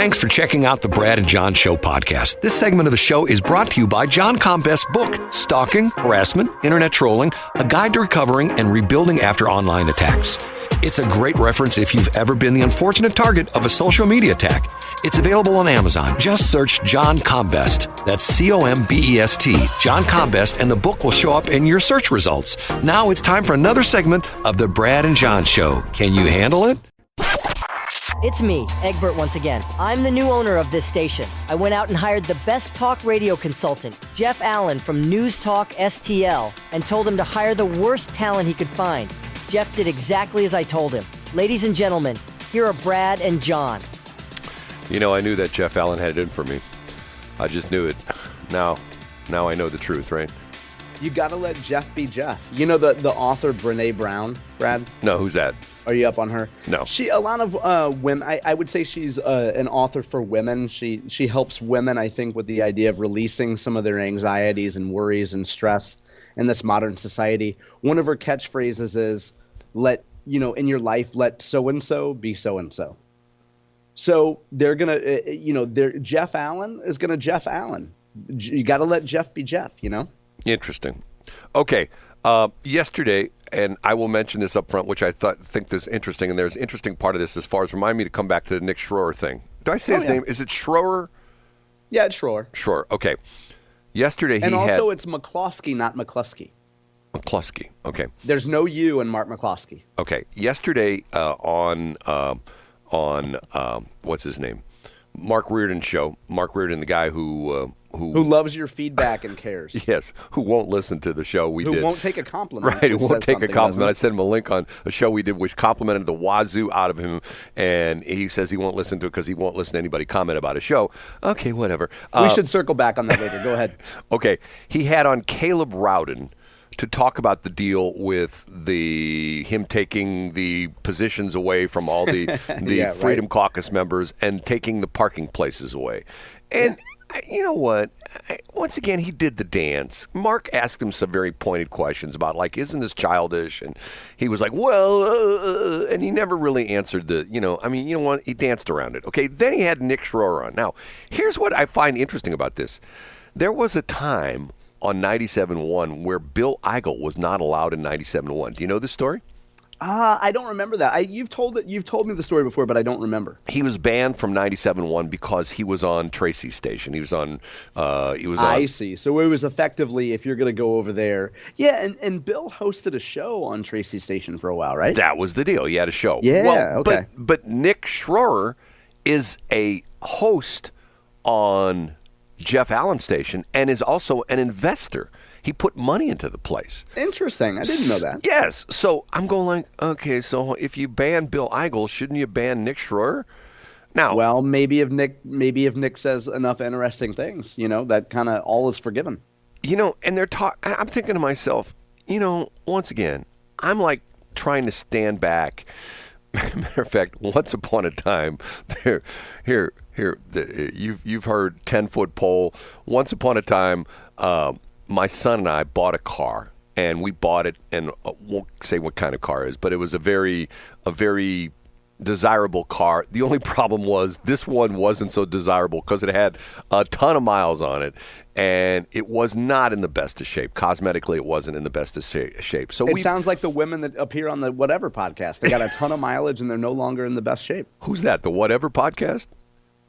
Thanks for checking out the Brad and John Show podcast. This segment of the show is brought to you by John Combest's book, Stalking, Harassment, Internet Trolling, A Guide to Recovering and Rebuilding After Online Attacks. It's a great reference if you've ever been the unfortunate target of a social media attack. It's available on Amazon. Just search John Combest. That's C-O-M-B-E-S-T, John Combest, and the book will show up in your search results. Now it's time for another segment of the Brad and John Show. Can you handle it? It's me, Egbert, once again. I'm the new owner of this station. I went out and hired the best talk radio consultant, Jeff Allen from News Talk STL, and told him to hire the worst talent he could find. Jeff did exactly as I told him. Ladies and gentlemen, here are Brad and John. You know, I knew that Jeff Allen had it in for me. I just knew it. Now I know the truth, right? You gotta let Jeff be Jeff. You know the author Brene Brown, Brad? No, who's that? Are you up on her? No. A lot of women, I would say she's an author for women. She helps women, I think, with the idea of releasing some of their anxieties and worries and stress in this modern society. One of her catchphrases is, in your life, let so-and-so be so-and-so. So they're going to, Jeff Allen is going to Jeff Allen. You got to let Jeff be Jeff, Interesting. Okay. Yesterday, and I will mention this up front, which I think this is interesting, and there's an interesting part of this as far as remind me to come back to the Nick Schroer thing. Do I say his name? Is it Schroer? Yeah, it's Schroer. Schroer, okay. Yesterday and also it's McCloskey, not McCluskey. McCluskey, okay. There's no U in Mark McCloskey. Okay. Yesterday on what's his name? Mark Reardon show. Mark Reardon, the guy who loves your feedback and cares. Yes, who won't listen to the show we did. Who won't take a compliment. Right, who won't take a compliment. I sent him a link on a show we did which complimented the wazoo out of him, and he says he won't listen to it because he won't listen to anybody comment about a show. Okay, whatever. We should circle back on that later. Go ahead. Okay, he had on Caleb Rowden to talk about the deal with him taking the positions away from all the Freedom Caucus members and taking the parking places away. And you know what? Once again, he did the dance. Mark asked him some very pointed questions about, like, isn't this childish? And he was like, well, and he never really answered he danced around it. Okay, then he had Nick Schroer on. Now, here's what I find interesting about this. There was a time on 97.1 where Bill Eigel was not allowed in 97.1. Do you know this story? I don't remember that. You've told me the story before, but I don't remember. He was banned from 97.1 because he was on Tracy's station. I see. So it was effectively, if you're going to go over there. Yeah, and Bill hosted a show on Tracy's station for a while, right? That was the deal. He had a show. Yeah, okay. But Nick Schroer is a host on Jeff Allen's station and is also an investor. He put money into the place. Interesting. I didn't know that. Yes. So I'm going like, okay, so if you ban Bill Eigel, shouldn't you ban Nick Schroer? Now, well, maybe if Nick says enough interesting things, that kind of all is forgiven. And I'm thinking to myself, once again, I'm like trying to stand back. Matter of fact, once upon a time, you've heard 10-foot pole. Once upon a time, my son and I bought a car, and we bought it, and I won't say what kind of car it is, but it was a very desirable car. The only problem was this one wasn't so desirable because it had a ton of miles on it, and it was not in the best of shape. Cosmetically, it wasn't in the best of shape. So it sounds like the women that appear on the Whatever podcast. They got a ton of mileage, and they're no longer in the best shape. Who's that? The Whatever podcast?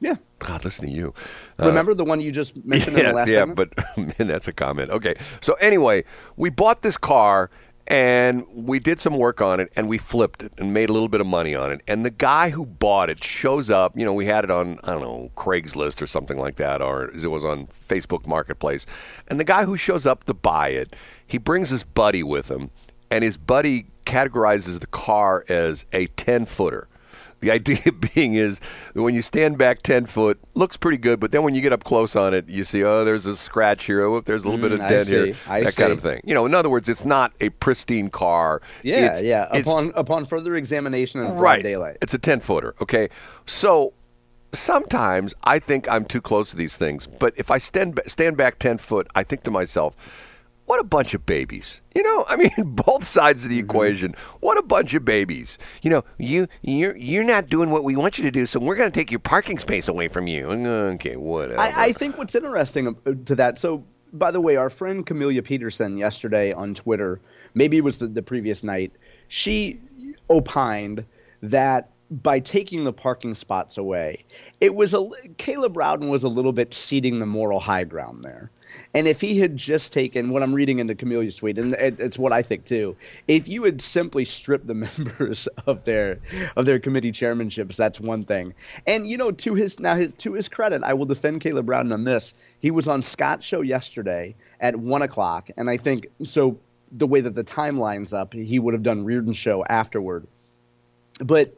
Yeah. God, listen to you. Remember the one you just mentioned in the last segment? Yeah, but man, that's a comment. Okay. So anyway, we bought this car, and we did some work on it, and we flipped it and made a little bit of money on it. And the guy who bought it shows up. We had it on, I don't know, Craigslist or something like that, or it was on Facebook Marketplace. And the guy who shows up to buy it, he brings his buddy with him, and his buddy categorizes the car as a 10-footer. The idea being is that when you stand back 10 foot, looks pretty good, but then when you get up close on it, you see, there's a scratch here, there's a little bit of dent here, that kind of thing. In other words, it's not a pristine car. Yeah. Upon further examination in broad daylight. It's a 10-footer, okay? So sometimes I think I'm too close to these things, but if I stand back 10 foot, I think to myself, what a bunch of babies. I mean, both sides of the equation. What a bunch of babies. You're not doing what we want you to do, so we're going to take your parking space away from you. Okay, whatever. I think what's interesting to that, so by the way, our friend Camelia Peterson yesterday on Twitter, maybe it was the previous night, she opined that by taking the parking spots away, Caleb Rowden was a little bit ceding the moral high ground there. And if he had just taken what I'm reading into Camelia's tweet, and it's what I think too, if you had simply stripped the members of their committee chairmanships, that's one thing. And to his credit, I will defend Caleb Rowden on this. He was on Scott's show yesterday at 1:00, and I think so. The way that the time lines up, he would have done Reardon's show afterward. But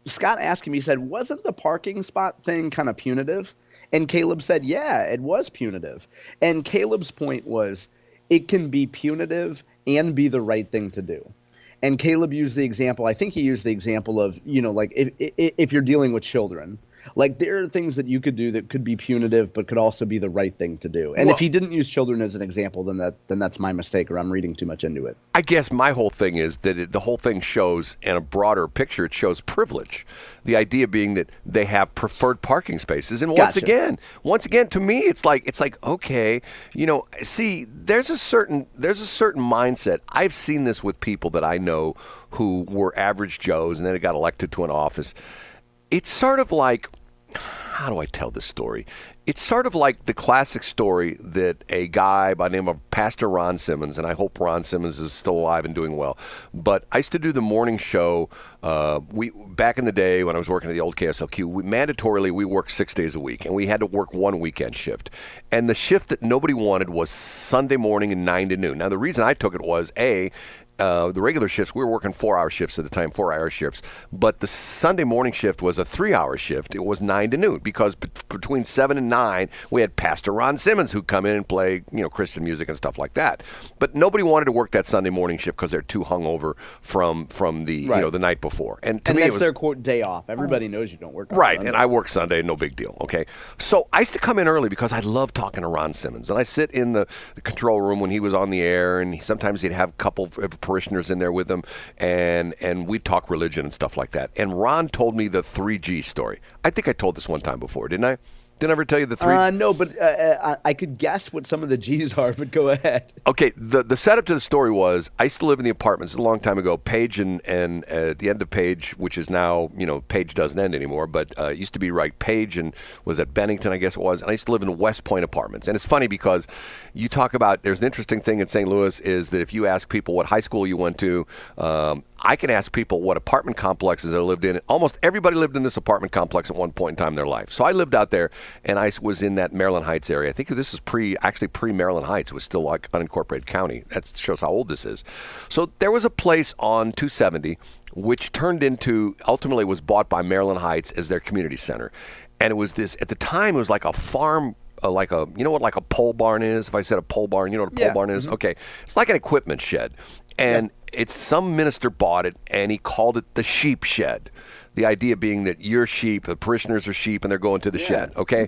Scott asked him, he said, wasn't the parking spot thing kind of punitive? And Caleb said, yeah, it was punitive. And Caleb's point was it can be punitive and be the right thing to do. And Caleb used the example, I think he used the example of, like if you're dealing with children, like there are things that you could do that could be punitive but could also be the right thing to do. And if he didn't use children as an example, then that's my mistake, or I'm reading too much into it. I guess my whole thing is that the whole thing shows, in a broader picture, it shows privilege. The idea being that they have preferred parking spaces. And once again, to me, it's like okay, see, there's a certain mindset. I've seen this with people that I know who were average Joes and then they got elected to an office. It's sort of like, how do I tell this story? It's sort of like the classic story that a guy by the name of Pastor Ron Simmons, and I hope Ron Simmons is still alive and doing well, but I used to do the morning show. Back in the day when I was working at the old KSLQ, mandatorily we worked 6 days a week, and we had to work one weekend shift. And the shift that nobody wanted was Sunday morning and 9 to noon. Now, the reason I took it was, the regular shifts, we were working 4-hour shifts at the time, 4-hour shifts. But the Sunday morning shift was a 3-hour shift. It was 9 to noon because between 7 and 9, we had Pastor Ron Simmons who'd come in and play, Christian music and stuff like that. But nobody wanted to work that Sunday morning shift because they're too hungover from the the night before. And to me, that's their quote day off. Everybody knows you don't work on right, Sunday. And I work Sunday, no big deal. Okay, so I used to come in early because I love talking to Ron Simmons, and I sit in the control room when he was on the air, and sometimes he'd have a couple of parishioners in there with him, and we'd talk religion and stuff like that. And Ron told me the 3G story. I think I told this one time before, didn't I? Didn't I ever tell you the 3G? No, but I could guess what some of the G's are, but go ahead. Okay, the setup to the story was I used to live in the apartments a long time ago. Page and at the end of Page, which is now, Page doesn't end anymore, but it used to be right. Page and was at Bennington, I guess it was. And I used to live in West Point apartments. And it's funny because you talk about, there's an interesting thing in St. Louis is that if you ask people what high school you went to, I can ask people what apartment complexes they lived in. Almost everybody lived in this apartment complex at one point in time in their life. So I lived out there, and I was in that Maryland Heights area. I think this is pre-Maryland Heights. It was still like unincorporated county. That shows how old this is. So there was a place on 270 which ultimately was bought by Maryland Heights as their community center. And it was this, at the time, it was like a farm, like a pole barn is? If I said a pole barn, you know what a pole barn is? Mm-hmm. Okay. It's like an equipment shed. And some minister bought it, and he called it the sheep shed. The idea being that your sheep, the parishioners are sheep, and they're going to the shed, okay?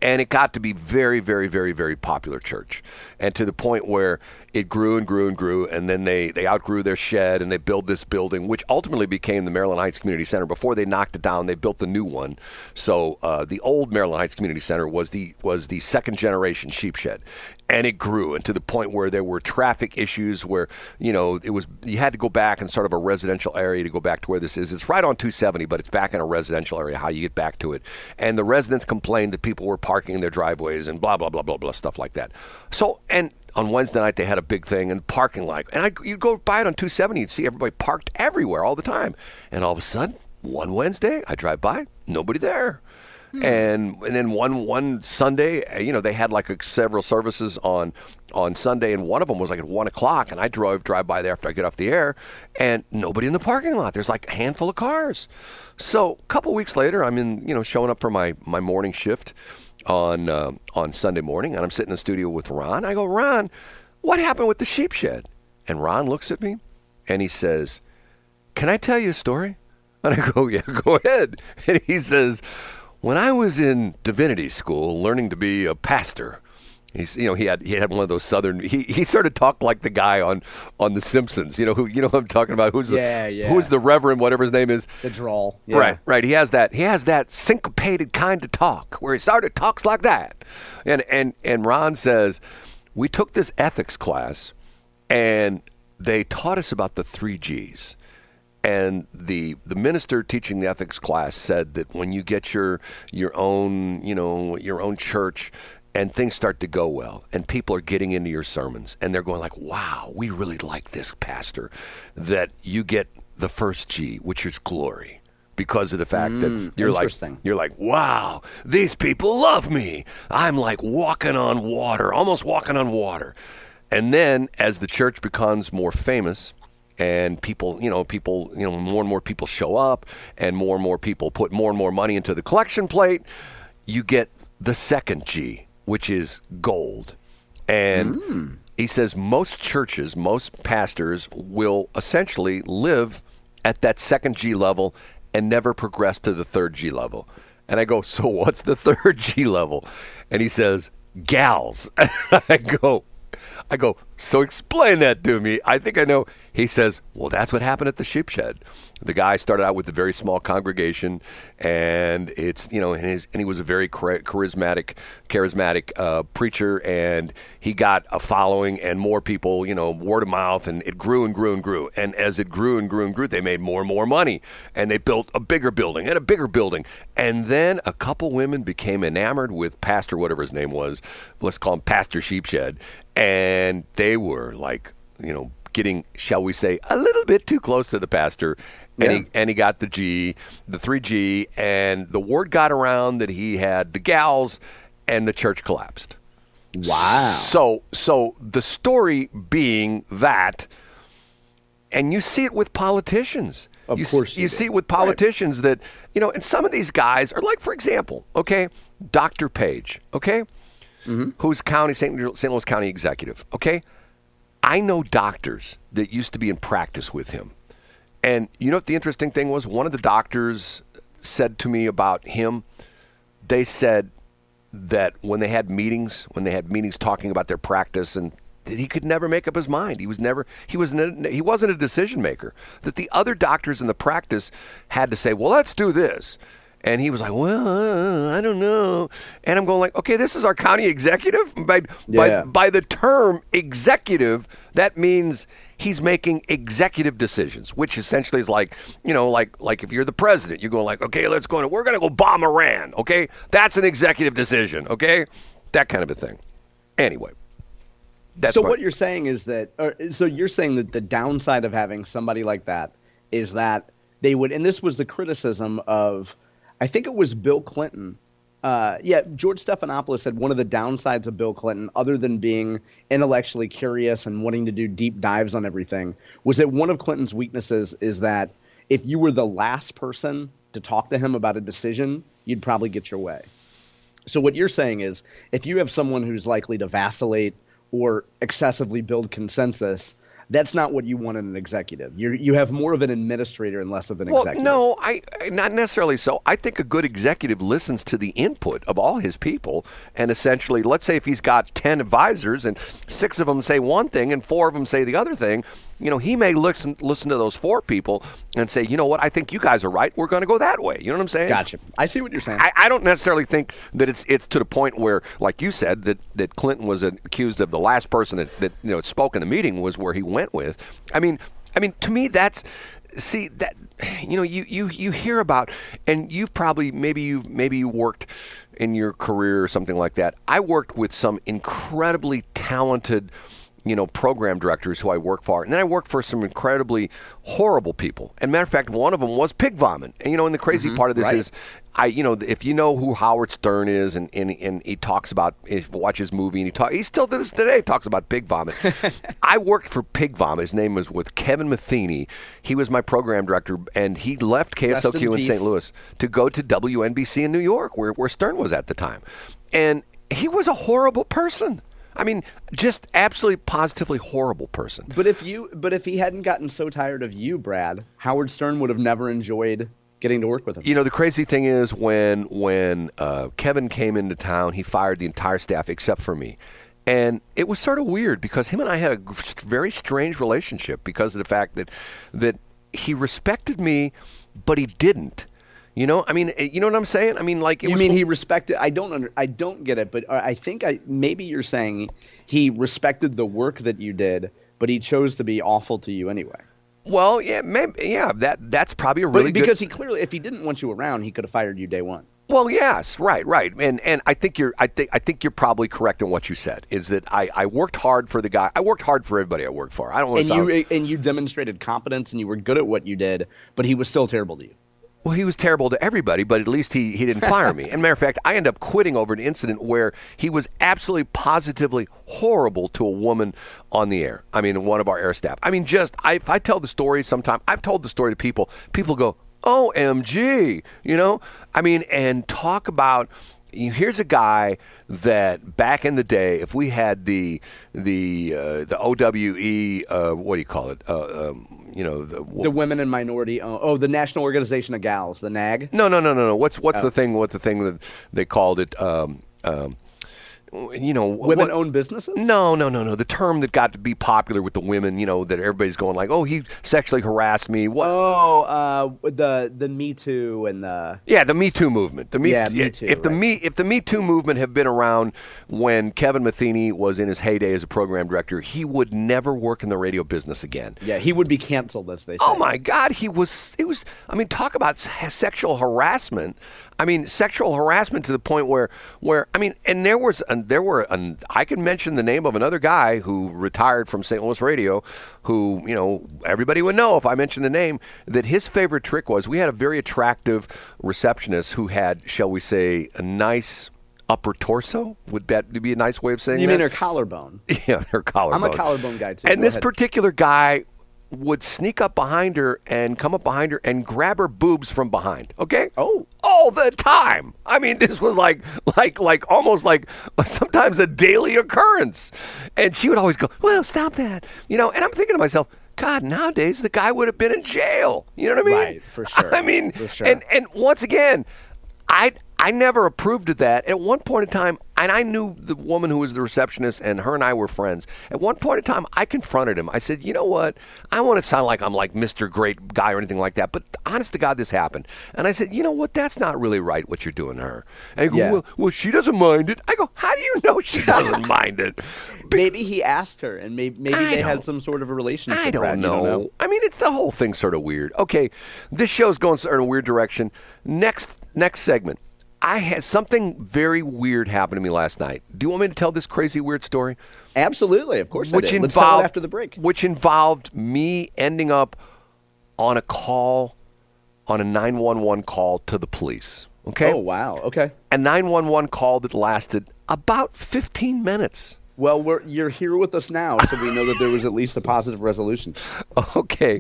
And it got to be very, very, very, very popular church. And to the point where it grew and grew and grew, and then they outgrew their shed, and they built this building, which ultimately became the Maryland Heights Community Center. Before they knocked it down, they built the new one. So the old Maryland Heights Community Center was the second generation sheep shed. And it grew, and to the point where there were traffic issues where, you had to go back in sort of a residential area to go back to where this is. It's right on 270, but it's back in a residential area, how you get back to it. And the residents complained that people were parking in their driveways and blah, blah, blah, blah, blah, stuff like that. So, and on Wednesday night, they had a big thing in the parking lot. And you go by it on 270, you'd see everybody parked everywhere all the time. And all of a sudden, one Wednesday, I drive by, nobody there. And then one Sunday, they had like several services on Sunday, and one of them was like at 1:00, and I drive by there after I get off the air, and nobody in the parking lot. There's like a handful of cars. So a couple weeks later, I'm in, showing up for my morning shift on Sunday morning, and I'm sitting in the studio with Ron. I go, Ron, what happened with the sheep shed? And Ron looks at me, and he says, can I tell you a story? And I go, yeah, go ahead. And he says, when I was in divinity school learning to be a pastor, He had one of those Southern. He sort of talked like the guy on The Simpsons. Who I'm talking about? Who's the Reverend, whatever his name is? The drawl. Yeah. Right. He has that syncopated kind of talk where he sort of talks like that. And Ron says, we took this ethics class, and they taught us about the 3 Gs. And the minister teaching the ethics class said that when you get your own church, and things start to go well, and people are getting into your sermons, and they're going like, wow, we really like this pastor, that you get the first G, which is glory, because of the fact that you're like, wow, these people love me. I'm like almost walking on water. And then as the church becomes more famous, and people, more and more people show up, and more people put more and more money into the collection plate, you get the second G, which is gold. And he says most churches, most pastors will essentially live at that second G level and never progress to the third G level. And I go, so what's the third G level? And he says, gals. I go, so explain that to me. I think I know. He says, well, that's what happened at the Sheep Shed. The guy started out with a very small congregation, and and he was a very charismatic preacher, and he got a following and more people, word of mouth, and it grew and grew and grew. And as it grew and grew and grew, they made more and more money, and they built a bigger building and a bigger building. And then a couple women became enamored with Pastor, whatever his name was, let's call him Pastor Sheepshed, and they were like, getting, shall we say, a little bit too close to the pastor. And he got the 3G, and the word got around that he had the gals, and the church collapsed. Wow. So the story being that, and you see it with politicians. Of course you see it with politicians that, and some of these guys are like, for example, okay, Dr. Page, okay, who's St. Louis County executive, okay? I know doctors that used to be in practice with him. And you know what the interesting thing was? One of the doctors said to me about him, they said that when they had meetings talking about their practice, and that he could never make up his mind. He wasn't a decision maker. That the other doctors in the practice had to say, well, let's do this. And he was like, well, I don't know. And I'm going like, okay, this is our county executive. By the term executive, that means he's making executive decisions, which essentially is like, like if you're the president, you're going like, okay, we're going to go bomb Iran. Okay, that's an executive decision. Okay, that kind of a thing. Anyway. What you're saying is that, so you're saying that the downside of having somebody like that is that they would, and this was the criticism of, I think it was Bill Clinton. George Stephanopoulos said one of the downsides of Bill Clinton, other than being intellectually curious and wanting to do deep dives on everything, was that one of Clinton's weaknesses is that if you were the last person to talk to him about a decision, you'd probably get your way. So what you're saying is if you have someone who's likely to vacillate or excessively build consensus, that's not what you want in an executive. You have more of an administrator and less of an executive. No, not necessarily so. I think a good executive listens to the input of all his people, and essentially, let's say if he's got 10 advisors and 6 of them say one thing and 4 of them say the other thing, he may listen to those 4 people and say, you know what, I think you guys are right. We're going to go that way. You know what I'm saying? Gotcha. I see what you're saying. I don't necessarily think that it's to the point where, like you said, that Clinton was accused of the last person that spoke in the meeting was where he went with. I mean, to me, that's that. You hear about, and you've probably maybe you worked in your career or something like that. I worked with some incredibly talented program directors who I work for. And then I worked for some incredibly horrible people. And matter of fact, one of them was pig vomit. And, and the crazy part of this is, if you know who Howard Stern is and he talks about, watch his movie, and he still to this day talks about pig vomit. I worked for pig vomit. His name was with Kevin Matheny. He was my program director, and he left KSLQ in St. Louis to go to WNBC in New York, where Stern was at the time. And he was a horrible person. I mean, just absolutely positively horrible person. But if he hadn't gotten so tired of you, Brad, Howard Stern would have never enjoyed getting to work with him. You know, the crazy thing is when Kevin came into town, he fired the entire staff except for me. And it was sort of weird because him and I had a very strange relationship because of the fact that he respected me, but he didn't. You know, I mean, you know what I'm saying? I mean, like, he respected? I don't get it, but I think maybe you're saying he respected the work that you did, but he chose to be awful to you anyway. Well, yeah, maybe, yeah, that's probably a really because he clearly, if he didn't want you around, he could have fired you day one. Well, yes, right, and I think you're probably correct in what you said. Is that I worked hard for the guy. I worked hard for everybody I worked for. I don't want to. And you demonstrated competence, and you were good at what you did, but he was still terrible to you. Well, he was terrible to everybody, but at least he didn't fire me. And matter of fact, I ended up quitting over an incident where he was absolutely positively horrible to a woman on the air. I mean, one of our air staff. I mean, if I tell the story sometime, I've told the story to people. People go, OMG, you know? I mean, and talk about, here's a guy that back in the day, if we had the OWE, what do you call it? The Women and Minority, the National Organization of Gals, the NAG? No. What's the thing that they called it? Women-owned businesses? No. The term that got to be popular with the women, you know, that everybody's going like, oh, he sexually harassed me. What? The Me Too and the the Me Too movement. Me Too. If the Me Too movement had been around when Kevin Matheny was in his heyday as a program director, he would never work in the radio business again. Yeah, he would be canceled, as they say. Oh my God, it was. I mean, talk about sexual harassment. I mean, sexual harassment to the point where I mean, and I can mention the name of another guy who retired from St. Louis radio, who, you know, everybody would know if I mentioned the name, that his favorite trick was we had a very attractive receptionist who had, shall we say, a nice upper torso. Would that be a nice way of saying that? You mean her collarbone? Yeah, her collarbone. I'm a collarbone guy, too. And this particular guy would sneak up behind her and come up behind her and grab her boobs from behind. Okay? Oh. All the time. I mean, this was like almost like sometimes a daily occurrence. And she would always go, well, stop that. You know, and I'm thinking to myself, God, nowadays the guy would have been in jail. You know what I mean? Right, for sure. I mean, for sure. And once again, I never approved of that. At one point in time, and I knew the woman who was the receptionist, and her and I were friends. At one point in time, I confronted him. I said, you know what? I don't want to sound like I'm like Mr. Great Guy or anything like that, but honest to God, this happened. And I said, you know what? That's not really right what you're doing to her. And he goes, well, she doesn't mind it. I go, how do you know she doesn't mind it? Maybe he asked her, and maybe they had some sort of a relationship. I don't know. I mean, it's the whole thing's sort of weird. Okay, this show's going in a weird direction. Next segment. I had something very weird happen to me last night. Do you want me to tell this crazy weird story? Absolutely, of course I did. Let's tell it after the break. Which involved me ending up on a 911 call to the police. Okay? Oh, wow. Okay. A 911 call that lasted about 15 minutes. Well, you're here with us now, so we know that there was at least a positive resolution. Okay.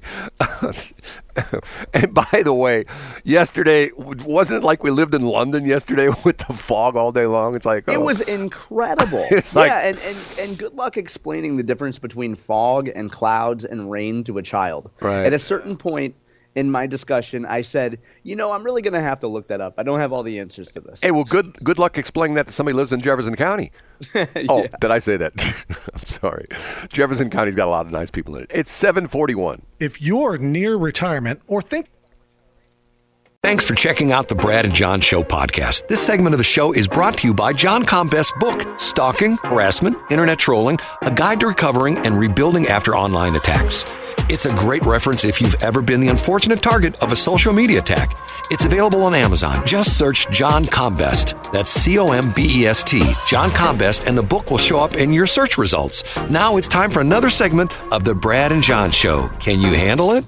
And by the way, yesterday, wasn't it like we lived in London yesterday with the fog all day long? It's like, It was incredible. And good luck explaining the difference between fog and clouds and rain to a child. Right. At a certain point in my discussion, I said, I'm really going to have to look that up. I don't have all the answers to this. Hey, well, good luck explaining that to somebody who lives in Jefferson County. Oh, did I say that? I'm sorry. Jefferson County's got a lot of nice people in it. It's 7:41. If you're near retirement or think... Thanks for checking out the Brad and John Show podcast. This segment of the show is brought to you by John Combest's book, Stalking, Harassment, Internet Trolling, A Guide to Recovering and Rebuilding After Online Attacks. It's a great reference if you've ever been the unfortunate target of a social media attack. It's available on Amazon. Just search John Combest. That's Combest, John Combest, and the book will show up in your search results. Now it's time for another segment of the Brad and John Show. Can you handle it?